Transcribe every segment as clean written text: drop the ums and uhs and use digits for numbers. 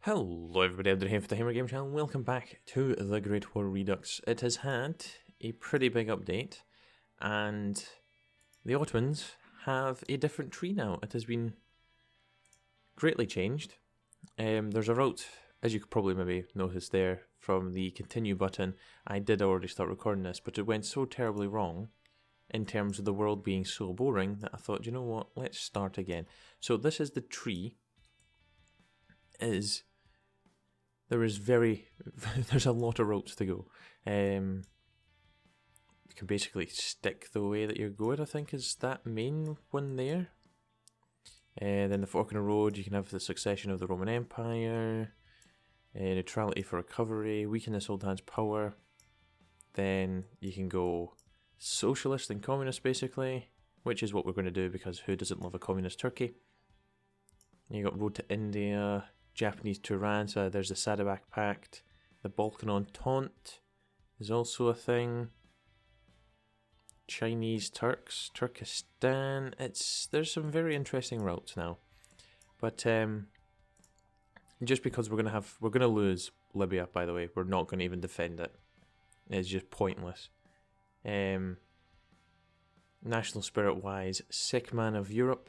Hello everybody, I'm here for the Hammer Game Channel. Welcome back to the Great War Redux. It has had a pretty big update, and the Ottomans have a different tree now. It has been greatly changed. There's a route, as you could probably maybe notice there, from the continue button. I did already start recording this, but it went so terribly wrong in terms of the world being so boring that I thought, you know what, let's start again. So this is the tree. There's a lot of routes to go. You can basically stick the way that you're going, I think, is that main one there. Then the fork in the road, you can have the succession of the Roman Empire, neutrality for recovery, weaken the Sultan's power. Then you can go socialist and communist, basically, which is what we're going to do because who doesn't love a communist Turkey? You got road to India, Japanese Turan, so there's the Sadabak Pact, the Balkan Entente is also a thing. Chinese Turks, Turkestan. There's some very interesting routes now, but just because we're gonna lose Libya. By the way, we're not gonna even defend it. It's just pointless. National spirit wise, sick man of Europe.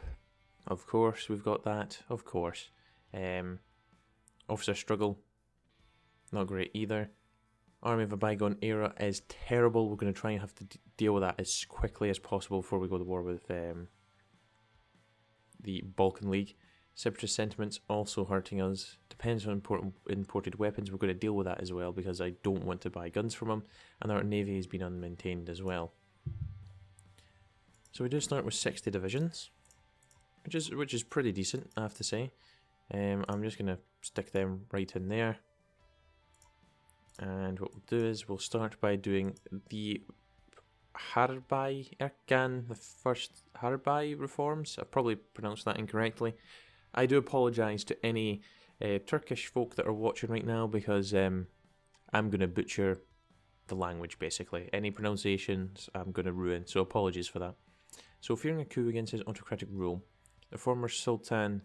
Of course, we've got that. Of course. Officer struggle, not great either. Army of a bygone era is terrible. We're going to try and have to deal with that as quickly as possible before we go to war with the Balkan League. Separatist sentiments also hurting us. Depends on imported weapons. We're going to deal with that as well because I don't want to buy guns from them, and our navy has been unmaintained as well. So we do start with 60 divisions, which is pretty decent, I have to say. I'm just going to stick them right in there. And what we'll do is we'll start by doing the Harbi Erkan, the first Harbi reforms. I've probably pronounced that incorrectly. I do apologise to any Turkish folk that are watching right now because I'm going to butcher the language, basically. Any pronunciations I'm going to ruin, so apologies for that. So fearing a coup against his autocratic rule, the former Sultan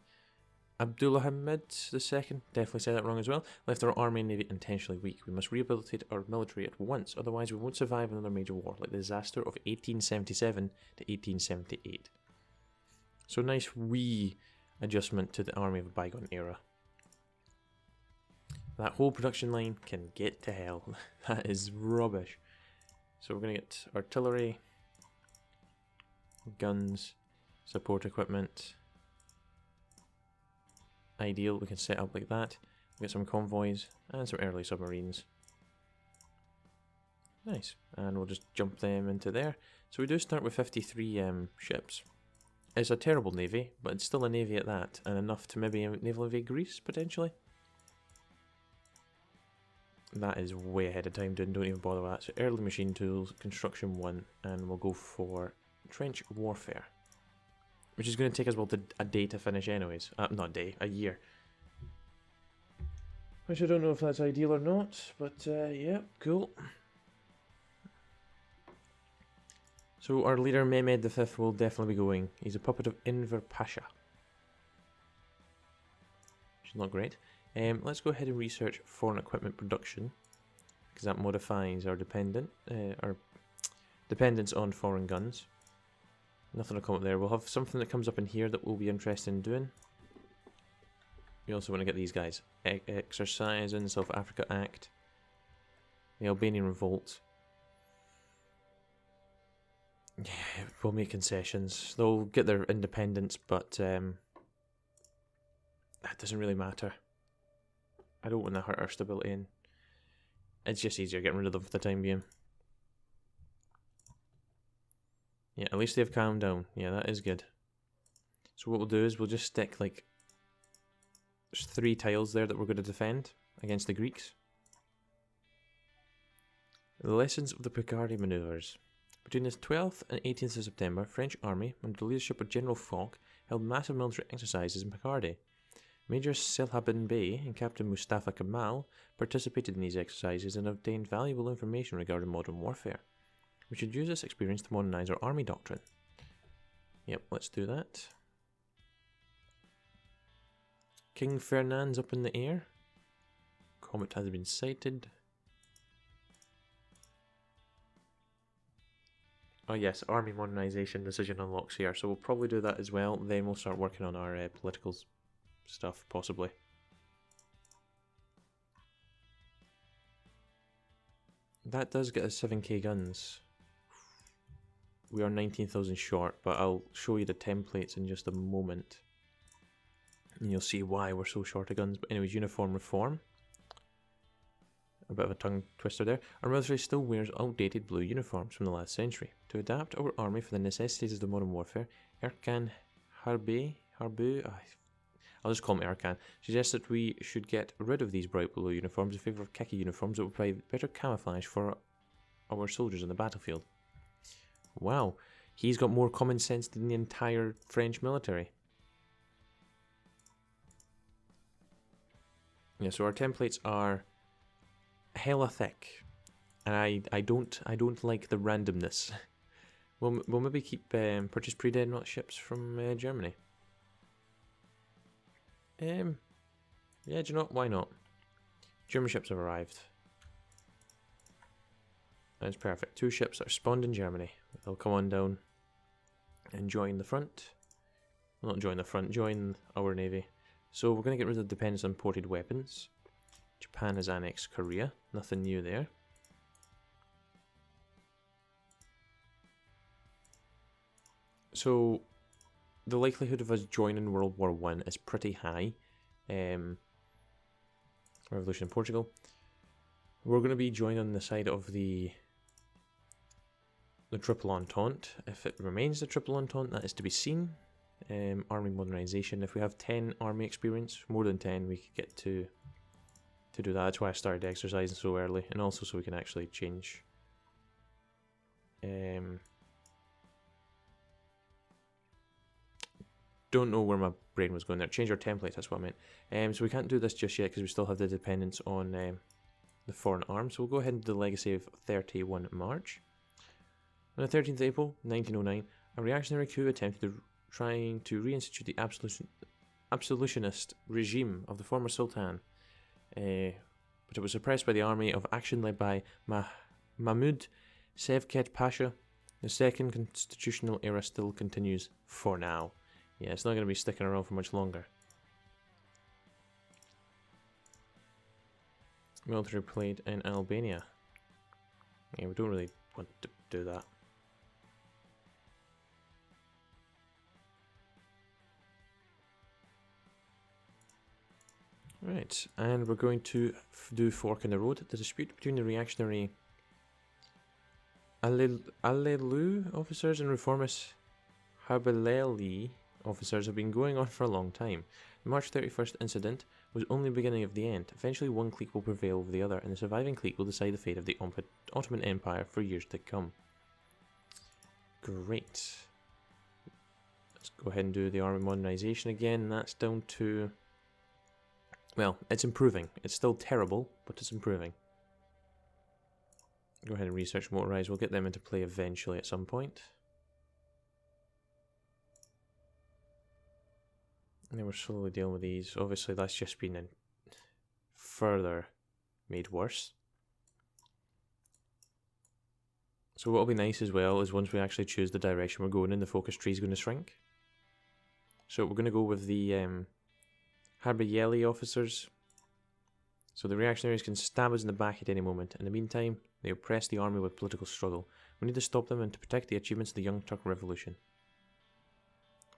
Abdulhamid II, definitely said that wrong as well, left our army and navy intentionally weak. We must rehabilitate our military at once, otherwise we won't survive another major war like the disaster of 1877 to 1878. So nice wee adjustment to the army of a bygone era. That whole production line can get to hell. That is rubbish. So we're going to get artillery, guns, support equipment. Ideal, we can set up like that. We get some convoys and some early submarines. Nice, and we'll just jump them into there. So we do start with 53 ships. It's a terrible navy, but it's still a navy at that, and enough to maybe naval invade Greece, potentially. That is way ahead of time, don't even bother with that. So early machine tools, construction 1, and we'll go for trench warfare. Which is going to take us a day to finish anyways. Not a day, a year. Which I don't know if that's ideal or not, but yeah, cool. So our leader Mehmed V will definitely be going. He's a puppet of Enver Pasha. Which is not great. Let's go ahead and research foreign equipment production, because that modifies our dependence on foreign guns. Nothing will come up there. We'll have something that comes up in here that we'll be interested in doing. We also want to get these guys. Exercise in the South Africa Act. The Albanian Revolt. Yeah, we'll make concessions. They'll get their independence, but that doesn't really matter. I don't want to hurt our stability in. It's just easier getting rid of them for the time being. Yeah, at least they've calmed down. Yeah, that is good. So what we'll do is we'll just stick like... There's 3 tiles there that we're going to defend against the Greeks. The lessons of the Picardy manoeuvres. Between the 12th and 18th of September, French army, under the leadership of General Foch, held massive military exercises in Picardy. Major Selhabin Bey and Captain Mustafa Kemal participated in these exercises and obtained valuable information regarding modern warfare. We should use this experience to modernise our army doctrine. Yep, let's do that. King Ferdinand's up in the air. Comet has been sighted. Oh yes, army modernization decision unlocks here, so we'll probably do that as well. Then we'll start working on our political stuff, possibly. That does get us 7k guns. We are 19,000 short, but I'll show you the templates in just a moment. And you'll see why we're so short of guns. But anyways, uniform reform. A bit of a tongue twister there. Our military still wears outdated blue uniforms from the last century. To adapt our army for the necessities of modern warfare, Erkan Harbu, I'll just call him Erkan, suggests that we should get rid of these bright blue uniforms in favour of khaki uniforms that will provide better camouflage for our soldiers on the battlefield. Wow, he's got more common sense than the entire French military. Yeah, so our templates are hella thick, and I don't like the randomness. We'll maybe keep purchase pre-dreadnought ships from Germany. Yeah, do you know what? Why not? German ships have arrived. That's perfect. 2 ships that are spawned in Germany. They'll come on down and join the front. Well, not join the front, join our navy. So we're going to get rid of the dependence on imported weapons. Japan has annexed Korea. Nothing new there. So the likelihood of us joining World War I is pretty high. Revolution in Portugal. We're going to be joining on the side of the Triple Entente. If it remains the Triple Entente, that is to be seen. Army modernization. If we have 10 army experience, more than 10, we could get to do that. That's why I started exercising so early, and also so we can actually change. Don't know where my brain was going there. Change our templates, that's what I meant. So we can't do this just yet because we still have the dependence on the foreign arms. So we'll go ahead and do the legacy of 31 March. On the 13th of April, 1909, a reactionary coup attempted trying to reinstitute the absolutionist regime of the former Sultan. But it was suppressed by the army of action led by Mahmud Sevket Pasha. The second constitutional era still continues for now. Yeah, it's not going to be sticking around for much longer. Military played in Albania. Yeah, we don't really want to do that. Right, and we're going to do Fork in the Road. The dispute between the reactionary Alelu officers and reformist Habaleli officers have been going on for a long time. The March 31st incident was only the beginning of the end. Eventually one clique will prevail over the other, and the surviving clique will decide the fate of the Ottoman Empire for years to come. Great. Let's go ahead and do the army modernization again. That's down to... well, it's improving. It's still terrible, but it's improving. Go ahead and research motorized. We'll get them into play eventually at some point. And then we're slowly dealing with these. Obviously, that's just been further made worse. So what will be nice as well is once we actually choose the direction we're going in, the focus tree is going to shrink. So we're going to go with the Harbayeli officers. So the reactionaries can stab us in the back at any moment. In the meantime, they oppress the army with political struggle. We need to stop them and to protect the achievements of the Young Turk Revolution.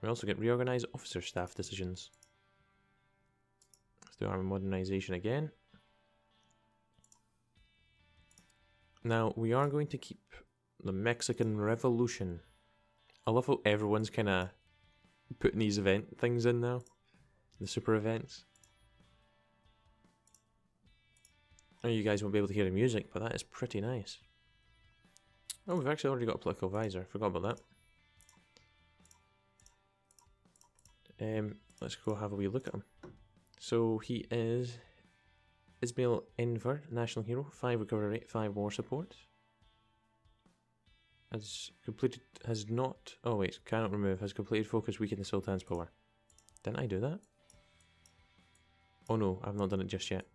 We also get reorganized officer staff decisions. Let's do army modernization again. Now, we are going to keep the Mexican Revolution. I love how everyone's kind of putting these event things in now. The super events. I know you guys won't be able to hear the music, but that is pretty nice. Oh, we've actually already got a political advisor. Forgot about that. Let's go have a wee look at him. So he is Ismail Enver, national hero, 5 recovery rate, 5 war support. Has completed, cannot remove, has completed focus, weaken the Sultan's power. Didn't I do that? Oh no, I've not done it just yet.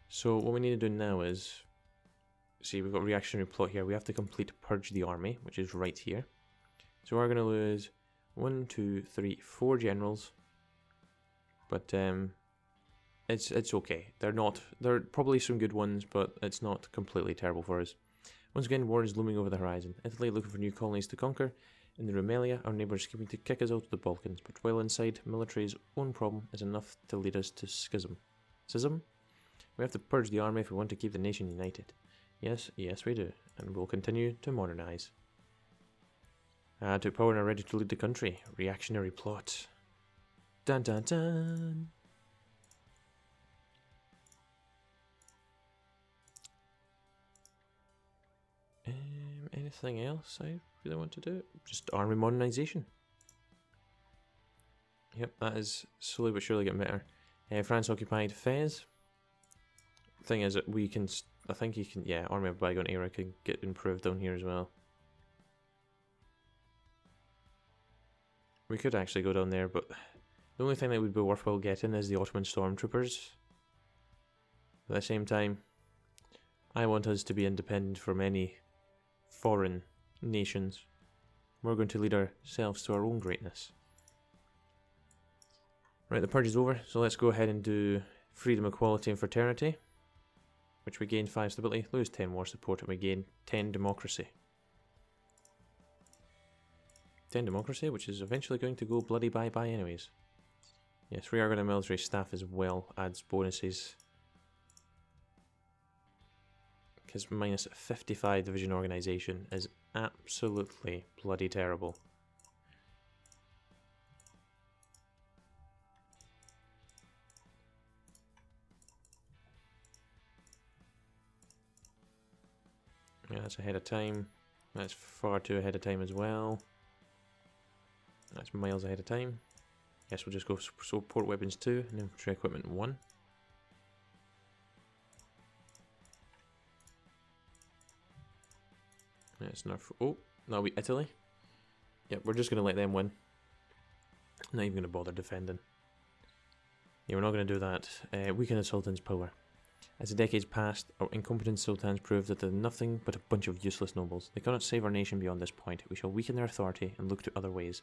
So what we need to do now is, see, we've got a reactionary plot here. We have to complete Purge the Army, which is right here. So we're going to lose 1, 2, 3, 4 generals. But it's okay. They're probably some good ones, but it's not completely terrible for us. Once again, war is looming over the horizon. Italy looking for new colonies to conquer. In the Rumelia, our neighbours scheming to kick us out of the Balkans, but while inside, military's own problem is enough to lead us to schism. Schism? We have to purge the army if we want to keep the nation united. Yes, yes we do, and we'll continue to modernise. Took power and are ready to lead the country. Reactionary plot. Dun dun dun! Anything else I really want to do? Just army modernisation. Yep, that is slowly but surely getting better. France occupied Fez. Thing is that we can, I think you can, yeah, Army of Bygone Era can get improved down here as well. We could actually go down there, but the only thing that would be worthwhile getting is the Ottoman stormtroopers. At the same time, I want us to be independent from any foreign nations. We're going to lead ourselves to our own greatness. Right, the purge is over, so let's go ahead and do freedom, equality and fraternity, which we gain 5 stability, lose 10 war support, and we gain 10 democracy. 10 democracy, which is eventually going to go bloody bye-bye anyways. Yes, reorganize military staff as well, adds bonuses. Because minus 55 division organisation is absolutely bloody terrible. Yeah, that's ahead of time. That's far too ahead of time as well. That's miles ahead of time. Yes, we'll just go support weapons 2 and infantry equipment 1. That's not for, oh, that'll be Italy. Yep, we're just going to let them win. Not even going to bother defending. Yeah, we're not going to do that. Weaken the Sultan's power. As the decades passed, our incompetent sultans proved that they're nothing but a bunch of useless nobles. They cannot save our nation beyond this point. We shall weaken their authority and look to other ways.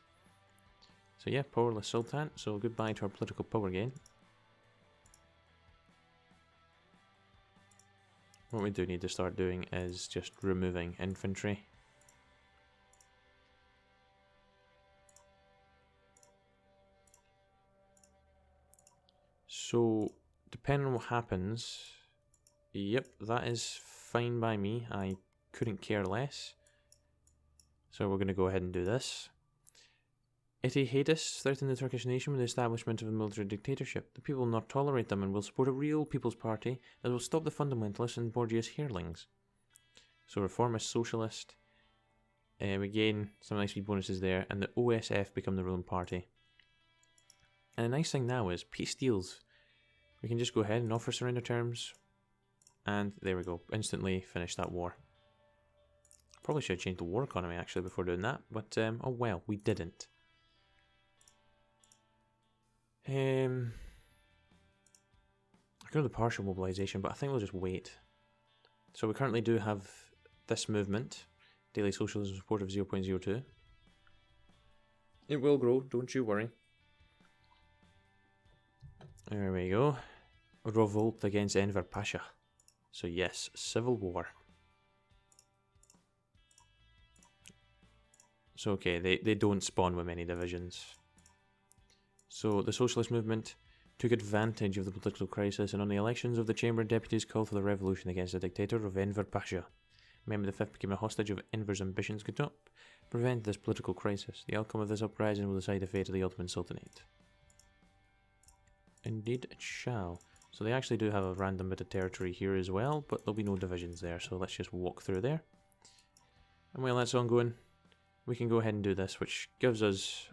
So yeah, powerless sultan, so goodbye to our political power gain. What we do need to start doing is just removing infantry. So, depending on what happens, yep, that is fine by me. I couldn't care less. So we're going to go ahead and do this. Eti threaten the Turkish nation with the establishment of a military dictatorship. The people will not tolerate them and will support a real people's party that will stop the fundamentalists and Borgia's hirelings. So reformist socialist. We gain some nice wee bonuses there, and the OSF become the ruling party. And the nice thing now is peace deals. We can just go ahead and offer surrender terms, and there we go, instantly finish that war. Probably should have changed the war economy actually before doing that, but oh well, we didn't. I could do the partial mobilization, but I think we'll just wait. So we currently do have this movement, daily socialism support of 0.02. It will grow, don't you worry. There we go. Revolt against Enver Pasha. So yes, civil war. So okay, they don't spawn with many divisions. So the socialist movement took advantage of the political crisis and on the elections of the Chamber of Deputies called for the revolution against the dictator of Enver Pasha. Mehmed V became a hostage of Enver's ambitions could not prevent this political crisis. The outcome of this uprising will decide the fate of the Ottoman Sultanate. Indeed it shall. So they actually do have a random bit of territory here as well, but there'll be no divisions there, so let's just walk through there. And while that's ongoing, we can go ahead and do this, which gives us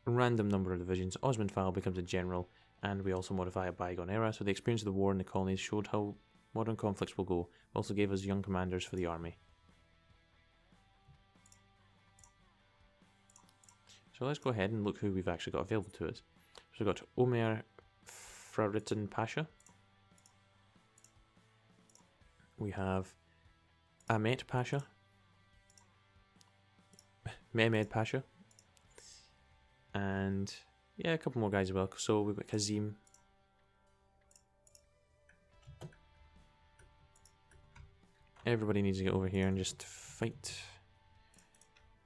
a random number of divisions. Osman File becomes a general, and we also modify a bygone era, so the experience of the war in the colonies showed how modern conflicts will go. It also gave us young commanders for the army. So let's go ahead and look who we've actually got available to us. So we've got Ömer Fahrettin Pasha. We have Ahmet Pasha. Mehmed Pasha. And yeah, a couple more guys as well. So we've got Kazim. Everybody needs to get over here and just fight.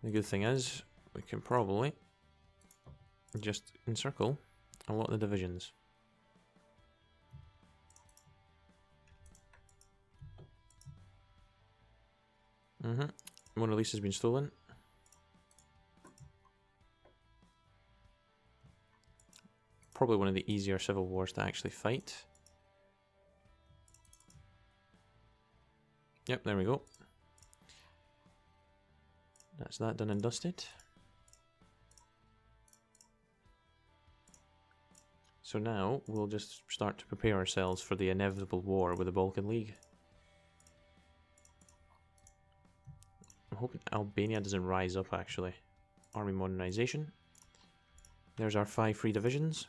The good thing is, we can probably just encircle a lot of the divisions. Mona Lisa has been stolen. Probably one of the easier civil wars to actually fight. Yep, there we go. That's that done and dusted. So now we'll just start to prepare ourselves for the inevitable war with the Balkan League. I'm hoping Albania doesn't rise up actually. Army modernization. There's our 5 free divisions.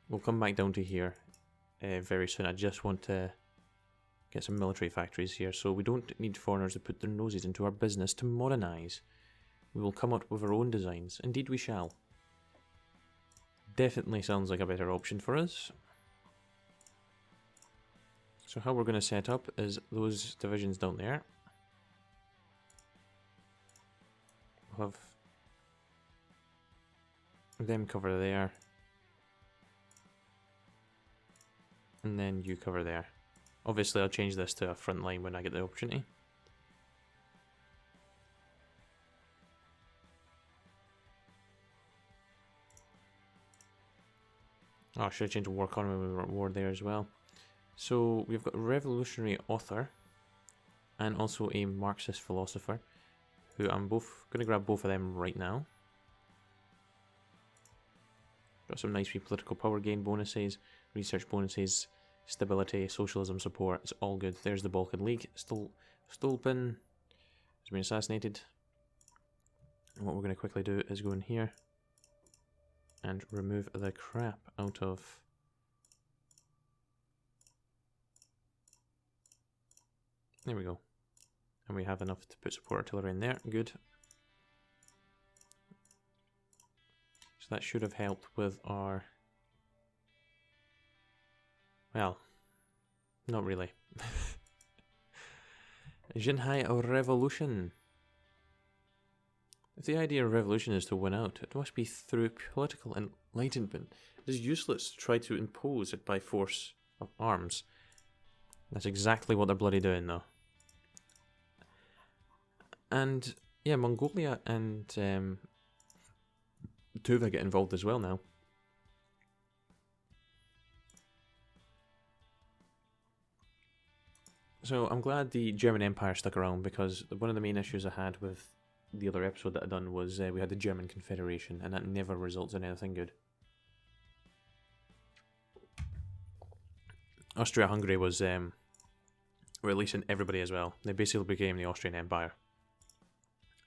We'll come back down to here very soon. I just want to get some military factories here so we don't need foreigners to put their noses into our business to modernize. We will come up with our own designs. Indeed we shall. Definitely sounds like a better option for us. So how we're going to set up is those divisions down there. We'll have them cover there. And then you cover there. Obviously I'll change this to a front line when I get the opportunity. Oh, I should have changed to war economy when we were at war there as well. So we've got a revolutionary author and also a Marxist philosopher who I'm both going to grab both of them right now. Got some nice political power gain bonuses, research bonuses, stability, socialism support. It's all good. There's the Balkan League. Sultan has been assassinated. And what we're going to quickly do is go in here and remove the crap out of there we go. And we have enough to put support artillery in there. Good. So that should have helped with our... Well, not really. Xinhai Revolution. If the idea of revolution is to win out, it must be through political enlightenment. It is useless to try to impose it by force of arms. That's exactly what they're bloody doing though. And yeah, Mongolia and Tuva get involved as well now. So I'm glad the German Empire stuck around because one of the main issues I had with the other episode that I done was we had the German Confederation and that never results in anything good. Austria-Hungary was releasing everybody as well. They basically became the Austrian Empire.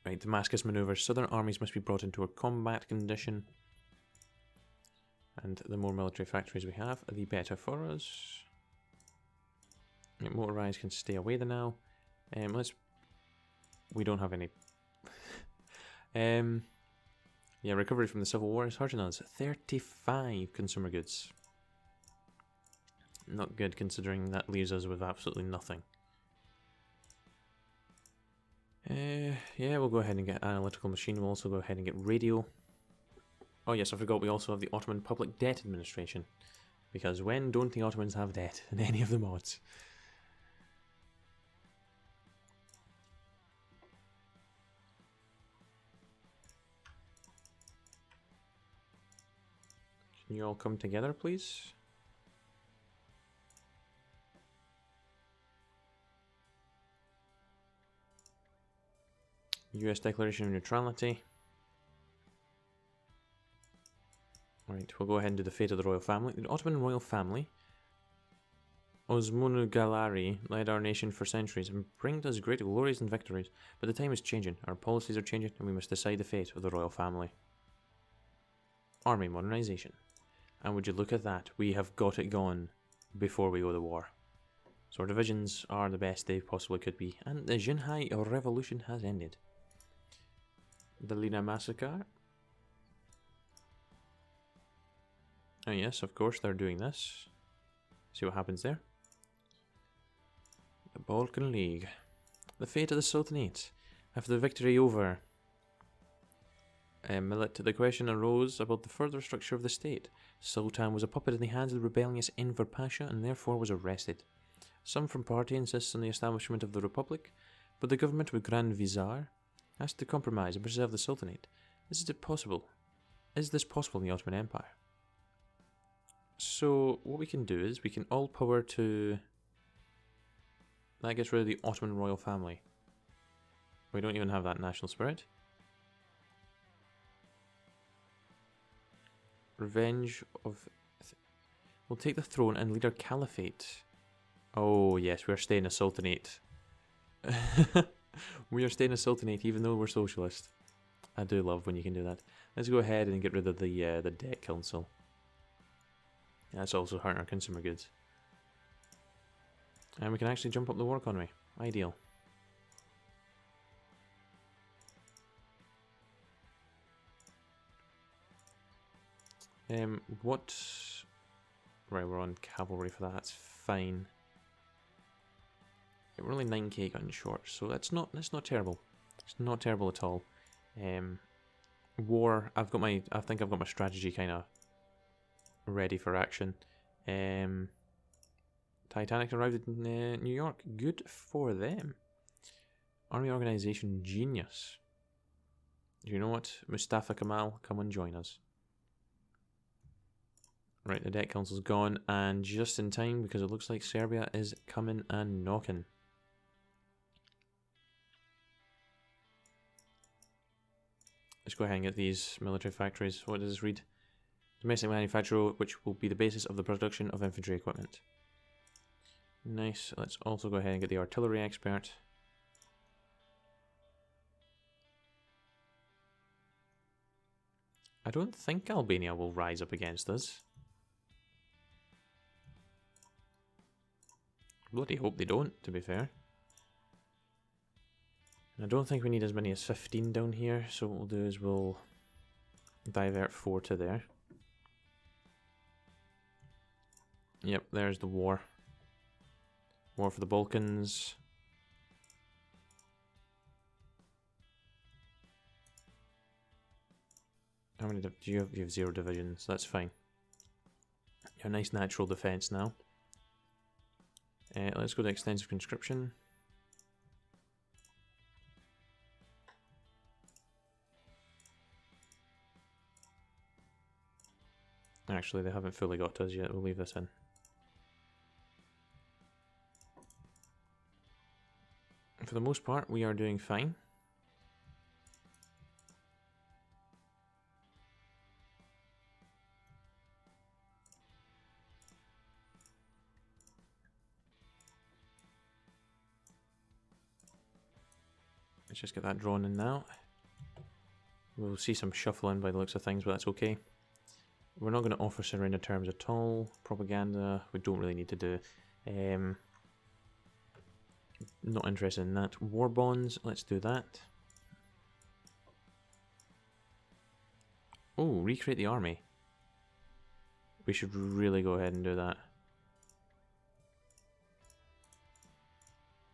Right, Damascus maneuvers. Southern armies must be brought into a combat condition. And the more military factories we have, the better for us. Yeah, motorized can stay away there now. We don't have any. Yeah, recovery from the Civil War is hurting us. 35 consumer goods. Not good considering that leaves us with absolutely nothing. Yeah, we'll go ahead and get analytical machine. We'll also go ahead and get radio. Oh yes, I forgot we also have the Ottoman Public Debt Administration. Because when don't the Ottomans have debt in any of the mods? Can you all come together, please? US Declaration of Neutrality. Right, we'll go ahead and do the fate of the royal family. The Ottoman royal family, Osmanu led our nation for centuries and brought us great glories and victories. But the time is changing, our policies are changing, and we must decide the fate of the royal family. Army modernization. And would you look at that? We have got it gone before we go to war. So our divisions are the best they possibly could be. And the Xinhai Revolution has ended. The Lina Massacre. Oh yes, of course they're doing this. See what happens there. The Balkan League. The fate of the Sultanate. After the victory over Millet, the question arose about the further structure of the state. Sultan was a puppet in the hands of the rebellious Enver Pasha and therefore was arrested. Some from party insists on the establishment of the Republic, but the government with Grand Vizier asked to compromise and preserve the Sultanate. Is this possible in the Ottoman Empire? So what we can do is we can all power to... That gets rid of the Ottoman royal family. We don't even have that national spirit. Revenge of... We'll take the throne and lead our caliphate. Oh yes, we're staying a sultanate. We are staying a sultanate even though we're socialist. I do love when you can do that. Let's go ahead and get rid of the debt council. That's also hurting our consumer goods. And we can actually jump up the war economy. Ideal. What... Right, we're on cavalry for that. That's fine. Yeah, we're only 9k gun short, so that's not terrible. It's not terrible at all. War. I think I've got my strategy kind of ready for action. Titanic arrived in New York. Good for them. Army organization genius. You know what? Mustafa Kemal, come and join us. Right, the debt council's gone, and just in time because it looks like Serbia is coming and knocking. Let's go ahead and get these military factories. What does this read? Domestic manufacture, which will be the basis of the production of infantry equipment. Nice. Let's also go ahead and get the artillery expert. I don't think Albania will rise up against us. Bloody hope they don't, to be fair. And I don't think we need as many as 15 down here, so what we'll do is we'll divert 4 to there. Yep, there's the war. War for the Balkans. How many do you have? You have 0 divisions, that's fine. You have a nice natural defense now. Let's go to extensive conscription. Actually, they haven't fully got to us yet, we'll leave this in. For the most part, we are doing fine. Let's just get that drawn in now. We'll see some shuffling by the looks of things, but that's okay. We're not going to offer surrender terms at all. Propaganda, we don't really need to do. Not interested in that. War bonds, let's do that. Oh, recreate the army. We should really go ahead and do that.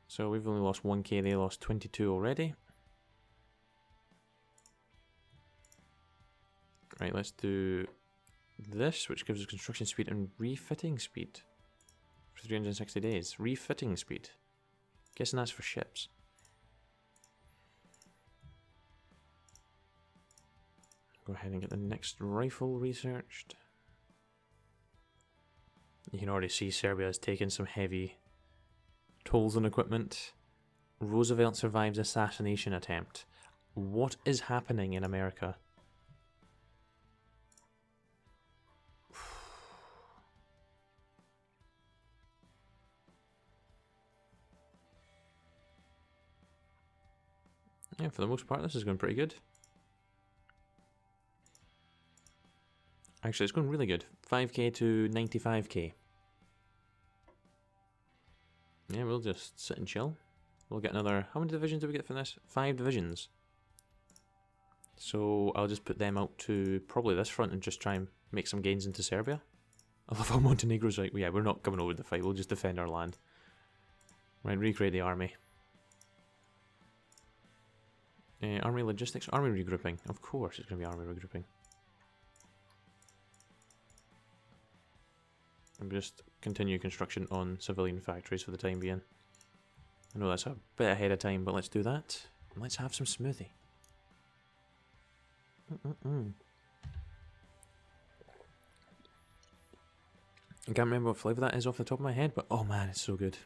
So we've only lost 1k, they lost 22 already. Right, let's do this, which gives us construction speed and refitting speed for 360 days. Refitting speed. Guessing that's for ships. Go ahead and get the next rifle researched. You can already see Serbia has taken some heavy tolls on equipment. Roosevelt survives assassination attempt. What is happening in America? Yeah, for the most part, this is going pretty good. Actually, it's going really good. 5k to 95k. Yeah, we'll just sit and chill. We'll get another... How many divisions do we get from this? 5 divisions. So I'll just put them out to probably this front and just try and make some gains into Serbia. I love how Montenegro's like, yeah, we're not coming over the fight, we'll just defend our land. Right, recreate the army. Army logistics, army regrouping. Of course it's going to be army regrouping. And just continue construction on civilian factories for the time being. I know that's a bit ahead of time, but let's do that. And let's have some smoothie. I can't remember what flavour that is off the top of my head, but oh man, it's so good.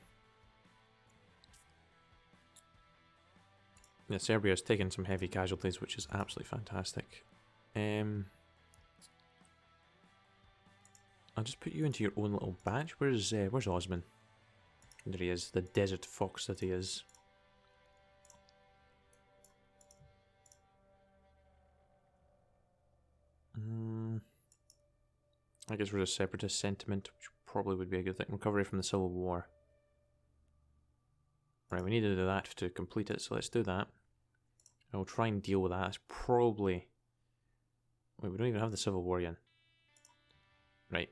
Yeah, Serbia's taken some heavy casualties, which is absolutely fantastic. I'll just put you into your own little batch. Where's Osman? There he is, the desert fox that he is. I guess we're a separatist sentiment, which probably would be a good thing. Recovery from the Civil War. Right, we need to do that to complete it, so let's do that. I'll try and deal with that. It's probably... Wait, we don't even have the Civil War yet. Right,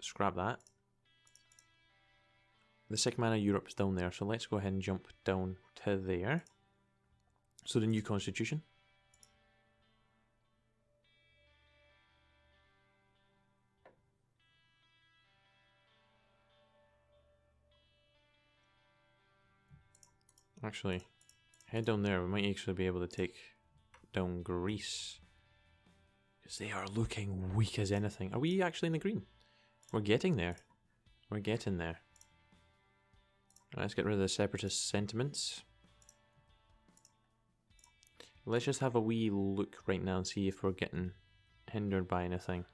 scrap that. The sick man of Europe's down there, so let's go ahead and jump down to there. So the new constitution. Actually, head down there. We might actually be able to take down Greece. Because they are looking weak as anything. Are we actually in the green? We're getting there. We're getting there. Let's get rid of the separatist sentiments. Let's just have a wee look right now and see if we're getting hindered by anything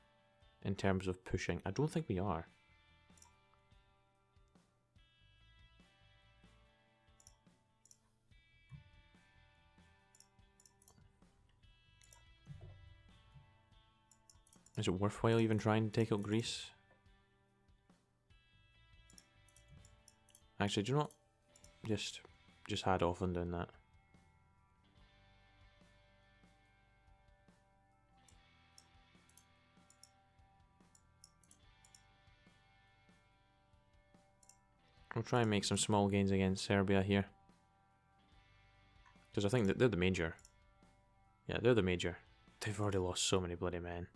in terms of pushing. I don't think we are. Is it worthwhile even trying to take out Greece? Actually, do you know what? Just head off on doing that. We'll try and make some small gains against Serbia here. Because I think that they're the major. Yeah, they're the major. They've already lost so many bloody men.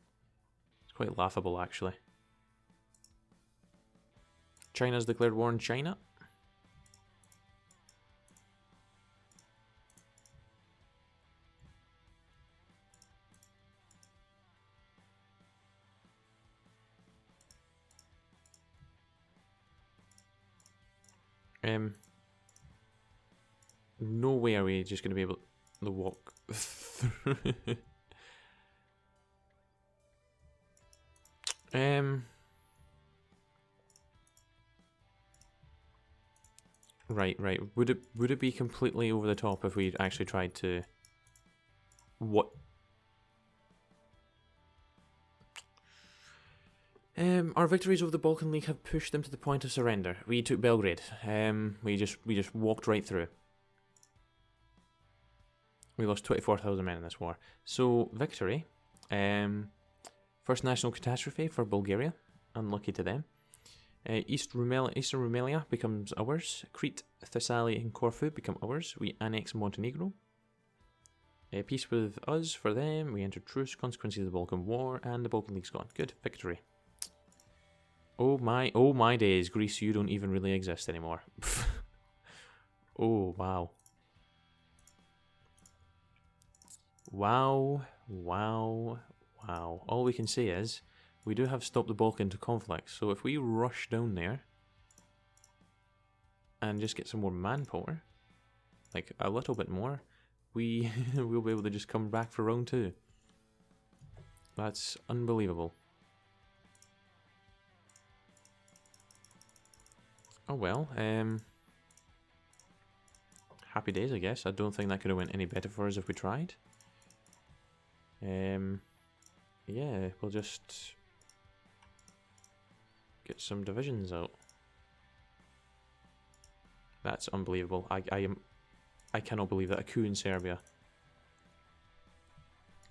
It's quite laughable, actually. China's declared war on China. No way are we just going to be able to walk through. Right. Would it be completely over the top if we actually tried to... What? Our victories over the Balkan League have pushed them to the point of surrender. We took Belgrade. We just walked right through. We lost 24,000 men in this war. So, victory. First national catastrophe for Bulgaria. Unlucky to them. Eastern Rumelia becomes ours. Crete, Thessaly and Corfu become ours. We annex Montenegro. Peace with us for them. We enter truce. Consequences of the Balkan War. And the Balkan League's gone. Good. Victory. Oh my days. Greece, you don't even really exist anymore. Oh, wow. Wow. All we can say is, we do have stopped the Balkan to conflict, so if we rush down there and just get some more manpower, like a little bit more, we will be able to just come back for round 2. That's unbelievable. Oh well, happy days I guess. I don't think that could have went any better for us if we tried. Yeah, we'll just get some divisions out. That's unbelievable. I cannot believe that. A coup in Serbia.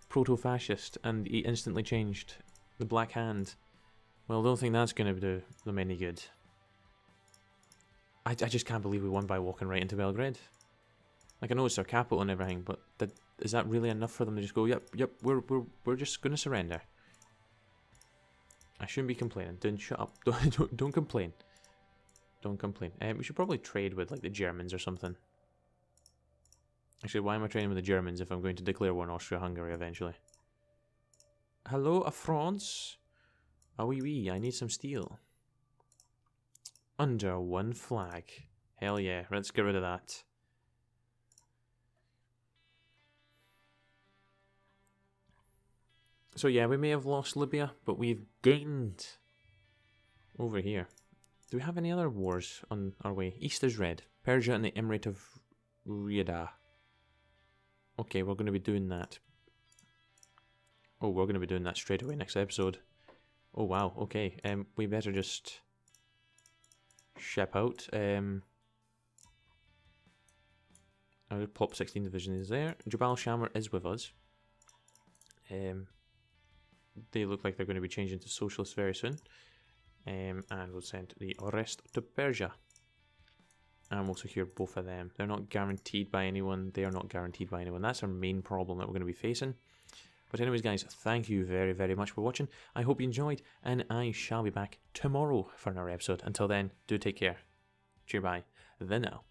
Proto-fascist, and he instantly changed. The Black Hand. Well, I don't think that's going to do them any good. I just can't believe we won by walking right into Belgrade. Like, I know it's their capital and everything, but is that really enough for them to just go, yep, we're just going to surrender? I shouldn't be complaining. Don't shut up. Don't complain. Don't complain. We should probably trade with, like, the Germans or something. Actually, why am I trading with the Germans if I'm going to declare war on Austria-Hungary eventually? Hello, France? Ah, oui, I need some steel. Under one flag. Hell yeah, let's get rid of that. So yeah, we may have lost Libya, but we've gained over here. Do we have any other wars on our way? East is red. Persia and the Emirate of Riyadh. Okay, we're going to be doing that. Oh, we're going to be doing that straight away next episode. Oh wow, okay. We better just ship out. I'll pop 16 divisions there. Jabal Shamar is with us. They look like they're going to be changing to socialists very soon. And we'll send the rest to Persia. And we'll secure both of them. They're not guaranteed by anyone. They are not guaranteed by anyone. That's our main problem that we're going to be facing. But anyways, guys, thank you very, very much for watching. I hope you enjoyed, and I shall be back tomorrow for another episode. Until then, do take care. Cheer bye. Then now.